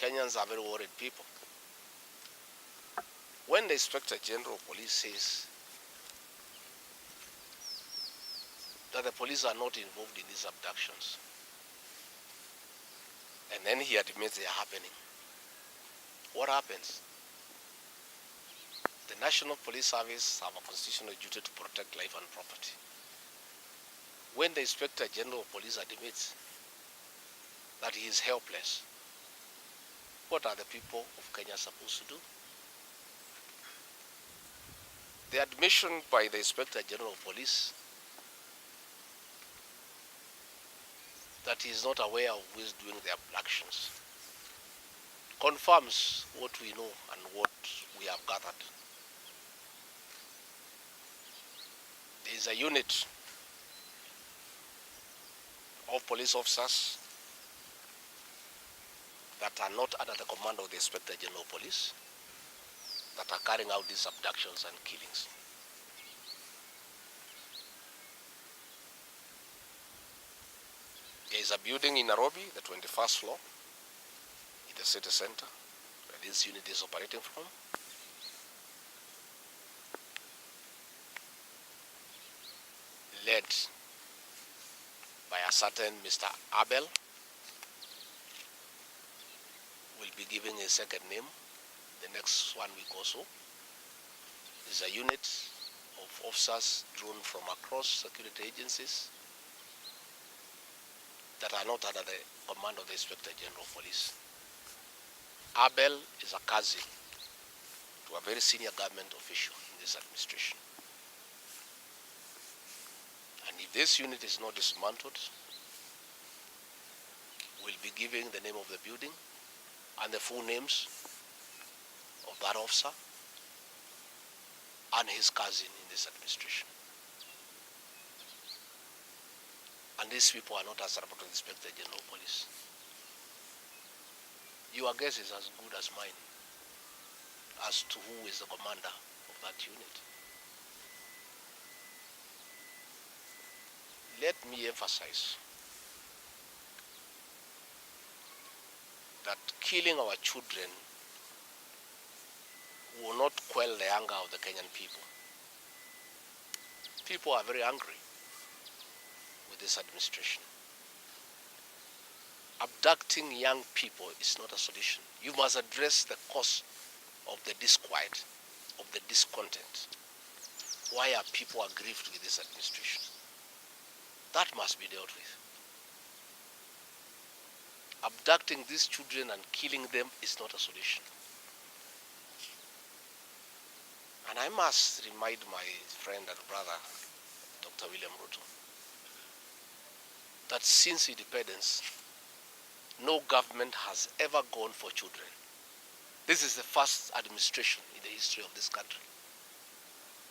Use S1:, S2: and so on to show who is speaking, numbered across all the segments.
S1: Kenyans are very worried people. When the Inspector General of Police says that the police are not involved in these abductions, and then he admits they are happening, what happens? The National Police Service have a constitutional duty to protect life and property. When the Inspector General of Police admits that he is helpless, what are the people of Kenya supposed to do? The admission by the Inspector General of Police that he is not aware of who is doing the abductions confirms what we know and what we have gathered. There is a unit of police officers that are not under the command of the Inspector General of Police that are carrying out these abductions and killings. There is a building in Nairobi, the 21st floor, in the city center, where this unit is operating from. Led by a certain Mr. Abel, will be giving a second name the next 1 week or so. Is a unit of officers drawn from across security agencies that are not under the command of the Inspector General of Police. Abel is a cousin to a very senior government official in this administration. And if this unit is not dismantled, we'll be giving the name of the building and the full names of that officer and his cousin in this administration. And these people are not answerable to the Inspector General of Police. Your guess is as good as mine as to who is the commander of that unit. Let me emphasize that killing our children will not quell the anger of the Kenyan people. People are very angry with this administration. Abducting young people is not a solution. You must address the cause of the disquiet, of the discontent. Why are people aggrieved with this administration? That must be dealt with. Abducting these children and killing them is not a solution. And I must remind my friend and brother, Dr. William Ruto, that since independence, no government has ever gone for children. This is the first administration in the history of this country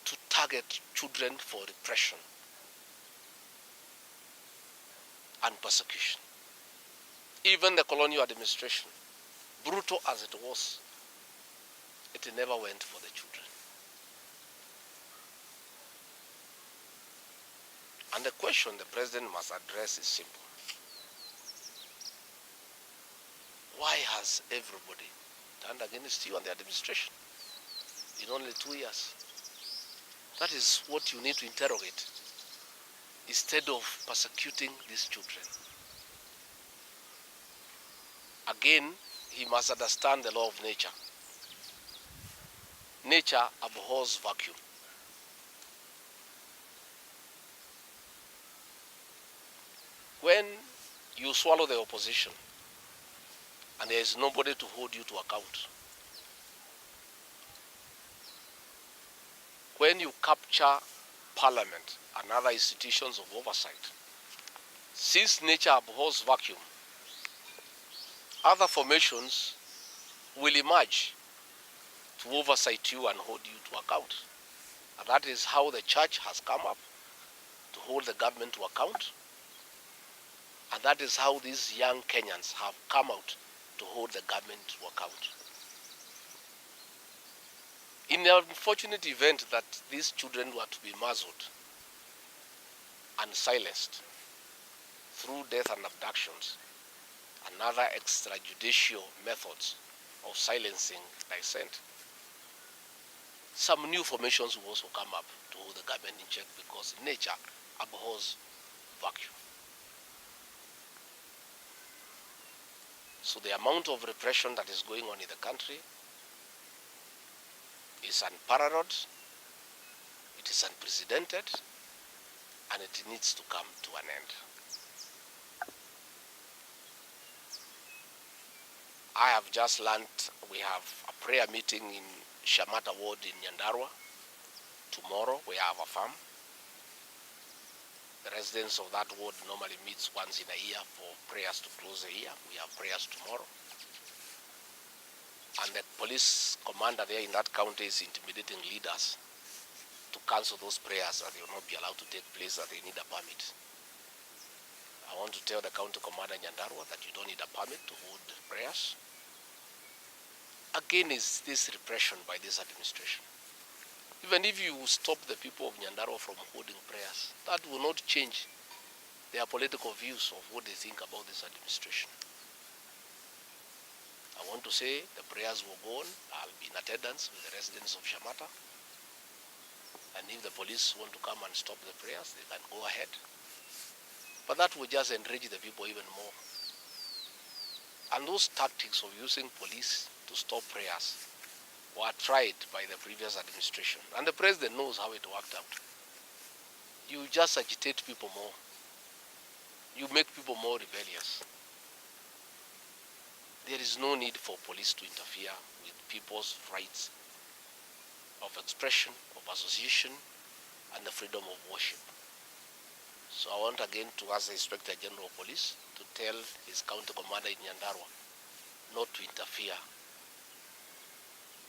S1: to target children for repression and persecution. Even the colonial administration, brutal as it was, it never went for the children. And the question the president must address is simple. Why has everybody turned against you and the administration in only 2 years? That is what you need to interrogate instead of persecuting these children. Again, he must understand the law of nature. Nature abhors vacuum. When you swallow the opposition and there is nobody to hold you to account, when you capture parliament and other institutions of oversight, since nature abhors vacuum, other formations will emerge to oversight you and hold you to account. And that is how the church has come up to hold the government to account. And that is how these young Kenyans have come out to hold the government to account. In the unfortunate event that these children were to be muzzled and silenced through death and abductions, another extrajudicial methods of silencing dissent. Some new formations will also come up to hold the government in check because nature abhors vacuum. So the amount of repression that is going on in the country is unparalleled, it is unprecedented, and it needs to come to an end. I have just learned we have a prayer meeting in Shamata Ward in Nyandarua. Tomorrow we have a farm. The residents of that ward normally meets once in a year for prayers to close the year. We have prayers tomorrow. And the police commander there in that county is intimidating leaders to cancel those prayers, that they will not be allowed to take place, that they need a permit. I want to tell the county commander in Nyandarua that you don't need a permit to hold prayers. Again, is this repression by this administration. Even if you stop the people of Nyandarua from holding prayers, that will not change their political views of what they think about this administration. I want to say the prayers will go on. I'll be in attendance with the residents of Shamata. And if the police want to come and stop the prayers, they can go ahead. But that will just enrage the people even more. And those tactics of using police to stop prayers were tried by the previous administration. And the president knows how it worked out. You just agitate people more. You make people more rebellious. There is no need for police to interfere with people's rights of expression, of association, and the freedom of worship. So I want again to ask the Inspector General of Police to tell his county commander in Nyandarua not to interfere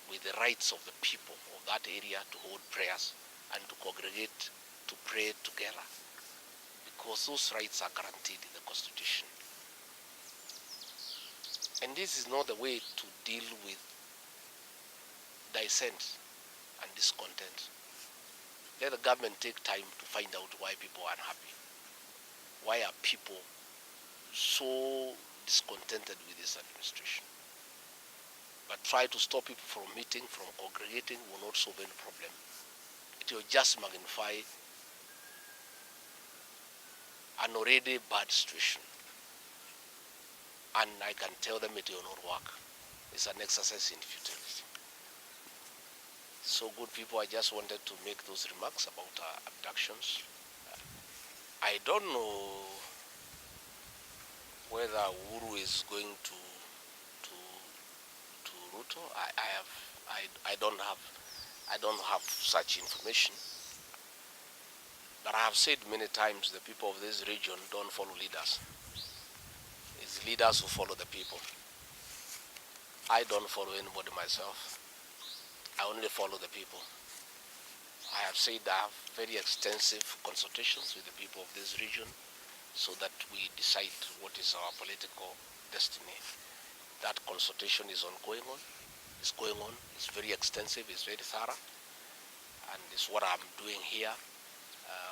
S1: with the rights of the people of that area to hold prayers and to congregate, to pray together, because those rights are guaranteed in the Constitution. And this is not the way to deal with dissent and discontent. Let the government take time to find out why people are unhappy. Why are people so discontented with this administration? But try to stop people from meeting, from congregating, will not solve any problem. It will just magnify an already bad situation. And I can tell them it will not work. It's an exercise in futility. So good people, I just wanted to make those remarks about abductions. I don't know whether Uhuru is going to Ruto. I don't have such information. But I have said many times the people of this region don't follow leaders. It's leaders who follow the people. I don't follow anybody myself. I only follow the people. I have said I have very extensive consultations with the people of this region so that we decide what is our political destiny. That consultation is ongoing on. It's going on. It's very extensive. It's very thorough. And it's what I'm doing here.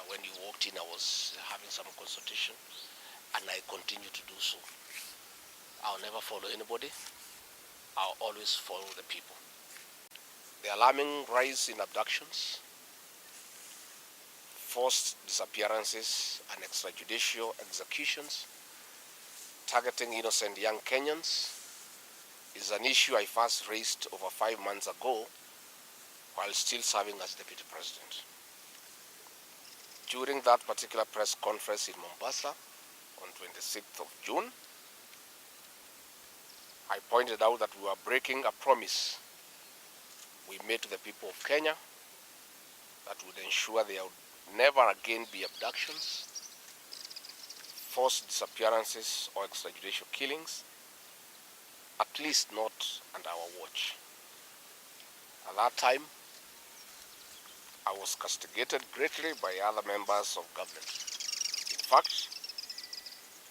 S1: When you walked in, I was having some consultation, and I continue to do so. I'll never follow anybody. I'll always follow the people. The alarming rise in abductions, forced disappearances, and extrajudicial executions targeting innocent young Kenyans is an issue I first raised over 5 months ago while still serving as Deputy President. During that particular press conference in Mombasa on 26th of June, I pointed out that we were breaking a promise we made to the people of Kenya that would ensure there would never again be abductions, forced disappearances, or extrajudicial killings, at least not under our watch. At that time, I was castigated greatly by other members of government. In fact,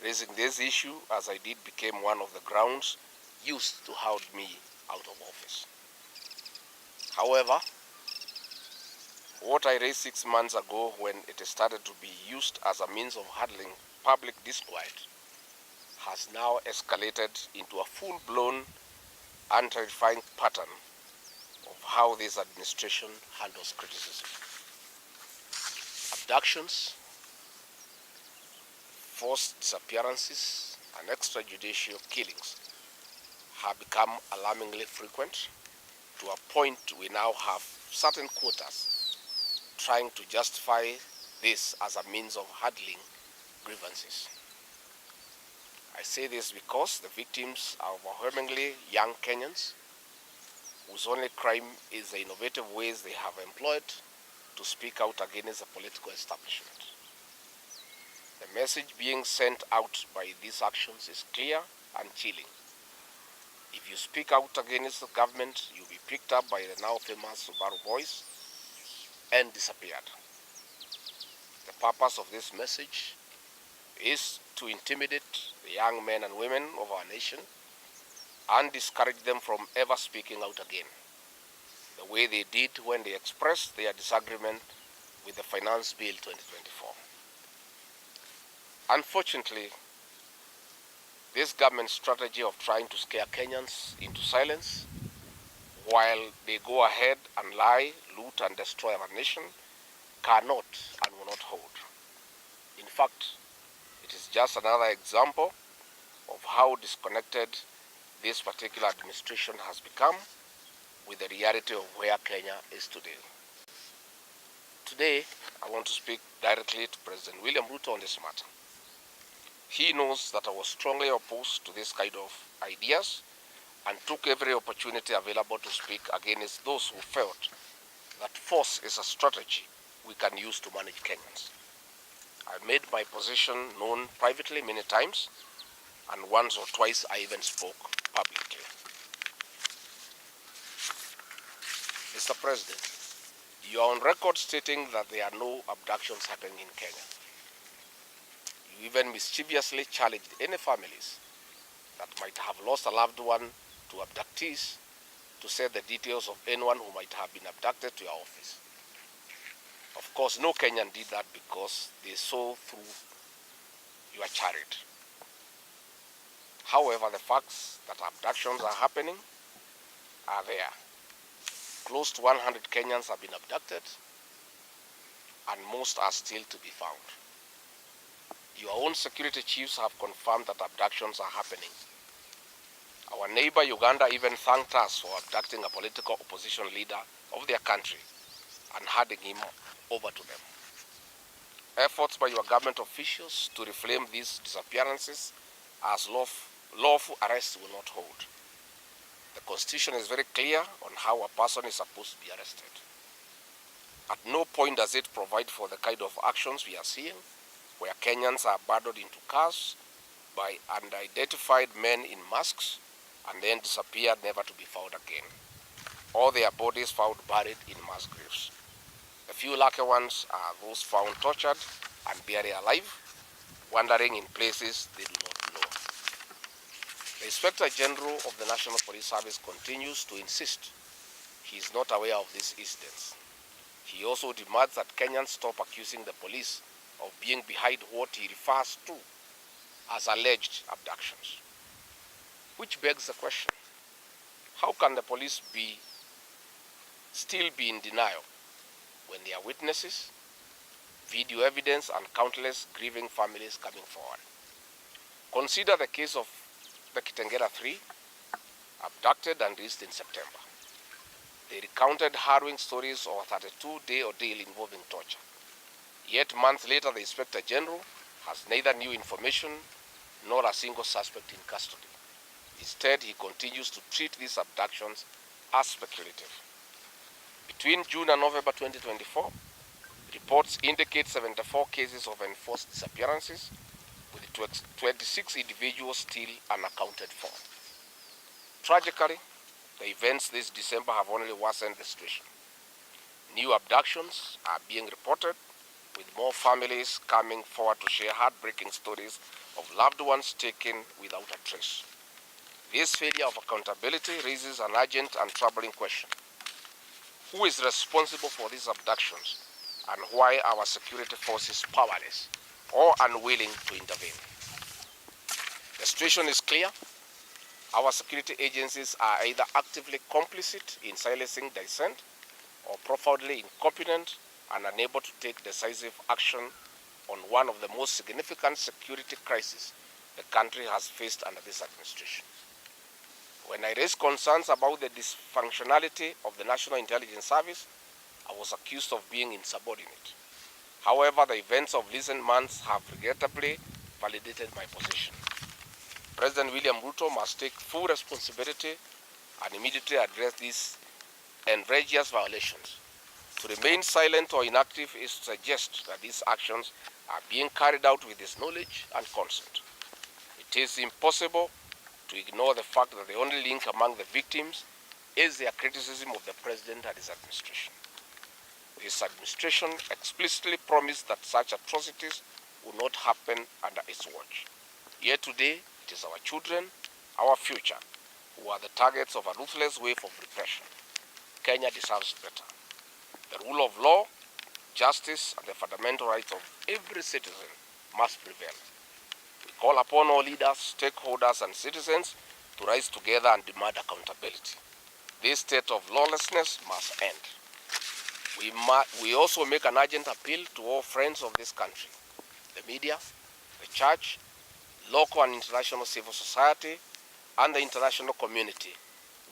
S1: raising this issue as I did became one of the grounds used to hold me out of office. However, what I raised 6 months ago when it started to be used as a means of handling public disquiet has now escalated into a full-blown and terrifying pattern of how this administration handles criticism. Abductions, forced disappearances, and extrajudicial killings have become alarmingly frequent, to a point we now have certain quarters trying to justify this as a means of handling grievances. I say this because the victims are overwhelmingly young Kenyans whose only crime is the innovative ways they have employed to speak out against the political establishment. The message being sent out by these actions is clear and chilling. If you speak out against the government, you'll be picked up by the now famous Subaru boys and disappeared. The purpose of this message is to intimidate the young men and women of our nation and discourage them from ever speaking out again, the way they did when they expressed their disagreement with the Finance Bill 2024. Unfortunately, this government's strategy of trying to scare Kenyans into silence while they go ahead and lie, loot, and destroy our nation cannot and will not hold. In fact, it is just another example of how disconnected this particular administration has become with the reality of where Kenya is today. Today, I want to speak directly to President William Ruto on this matter. He knows that I was strongly opposed to this kind of ideas and took every opportunity available to speak against those who felt that force is a strategy we can use to manage Kenyans. I made my position known privately many times, and once or twice I even spoke publicly. Mr. President, you are on record stating that there are no abductions happening in Kenya. You even mischievously challenged any families that might have lost a loved one to abductees to say the details of anyone who might have been abducted to your office. Of course, no Kenyan did that because they saw through your charity. However, the facts that abductions are happening are there. Close to 100 Kenyans have been abducted, and most are still to be found. Your own security chiefs have confirmed that abductions are happening. Our neighbor Uganda even thanked us for abducting a political opposition leader of their country and handing him over to them. Efforts by your government officials to reframe these disappearances as lawful arrests will not hold. The Constitution is very clear on how a person is supposed to be arrested. At no point does it provide for the kind of actions we are seeing, where Kenyans are abandoned into cars by unidentified men in masks and then disappeared never to be found again, or their bodies found buried in mass graves. The few lucky ones are those found tortured and buried alive, wandering in places they do not know. The Inspector General of the National Police Service continues to insist he is not aware of these incidents. He also demands that Kenyans stop accusing the police of being behind what he refers to as alleged abductions. Which begs the question, how can the police still be in denial when there are witnesses, video evidence, and countless grieving families coming forward? Consider the case of the Kitengela 3, abducted and released in September. They recounted harrowing stories of a 32-day ordeal involving torture. Yet months later, the Inspector General has neither new information nor a single suspect in custody. Instead, he continues to treat these abductions as speculative. Between June and November 2024, reports indicate 74 cases of enforced disappearances, with 26 individuals still unaccounted for. Tragically, the events this December have only worsened the situation. New abductions are being reported, with more families coming forward to share heartbreaking stories of loved ones taken without a trace. This failure of accountability raises an urgent and troubling question. Who is responsible for these abductions, and why our security forces powerless or unwilling to intervene? The situation is clear. Our security agencies are either actively complicit in silencing dissent or profoundly incompetent and unable to take decisive action on one of the most significant security crises the country has faced under this administration. When I raised concerns about the dysfunctionality of the National Intelligence Service, I was accused of being insubordinate. However, the events of recent months have regrettably validated my position. President William Ruto must take full responsibility and immediately address these egregious violations. To remain silent or inactive is to suggest that these actions are being carried out with his knowledge and consent. It is impossible to ignore the fact that the only link among the victims is their criticism of the president and his administration. This administration explicitly promised that such atrocities would not happen under its watch. Yet today, it is our children, our future, who are the targets of a ruthless wave of repression. Kenya deserves better. The rule of law, justice, and the fundamental rights of every citizen must prevail. We call upon all leaders, stakeholders, and citizens to rise together and demand accountability. This state of lawlessness must end. We also make an urgent appeal to all friends of this country, the media, the church, local and international civil society, and the international community.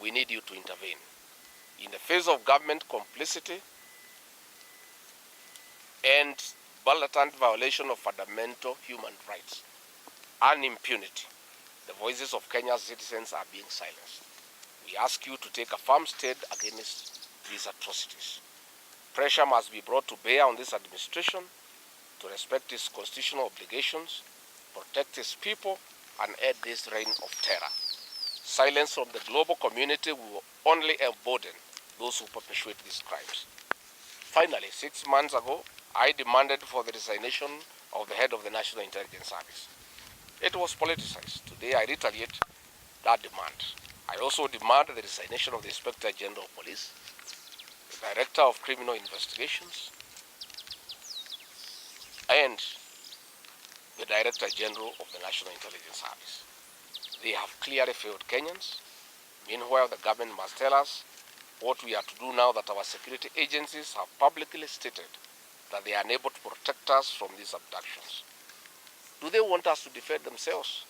S1: We need you to intervene. In the face of government complicity and blatant violation of fundamental human rights and impunity, the voices of Kenya's citizens are being silenced. We ask you to take a firm stand against these atrocities. Pressure must be brought to bear on this administration to respect its constitutional obligations, protect its people, and end this reign of terror. Silence from the global community will only embolden those who perpetuate these crimes. Finally, 6 months ago, I demanded for the resignation of the head of the National Intelligence Service. It was politicized. Today, I retaliate that demand. I also demand the resignation of the Inspector General of Police, the Director of Criminal Investigations, and the Director General of the National Intelligence Service. They have clearly failed Kenyans. Meanwhile, the government must tell us what we are to do now that our security agencies have publicly stated that they are unable to protect us from these abductions. Do they want us to defend themselves?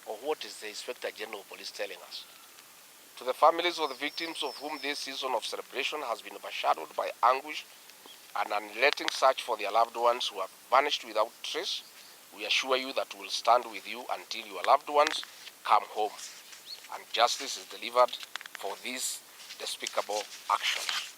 S1: Or what is the Inspector General of Police telling us? To the families of the victims of whom this season of celebration has been overshadowed by anguish and unrelenting search for their loved ones who have vanished without trace, we assure you that we will stand with you until your loved ones come home and justice is delivered for these despicable actions.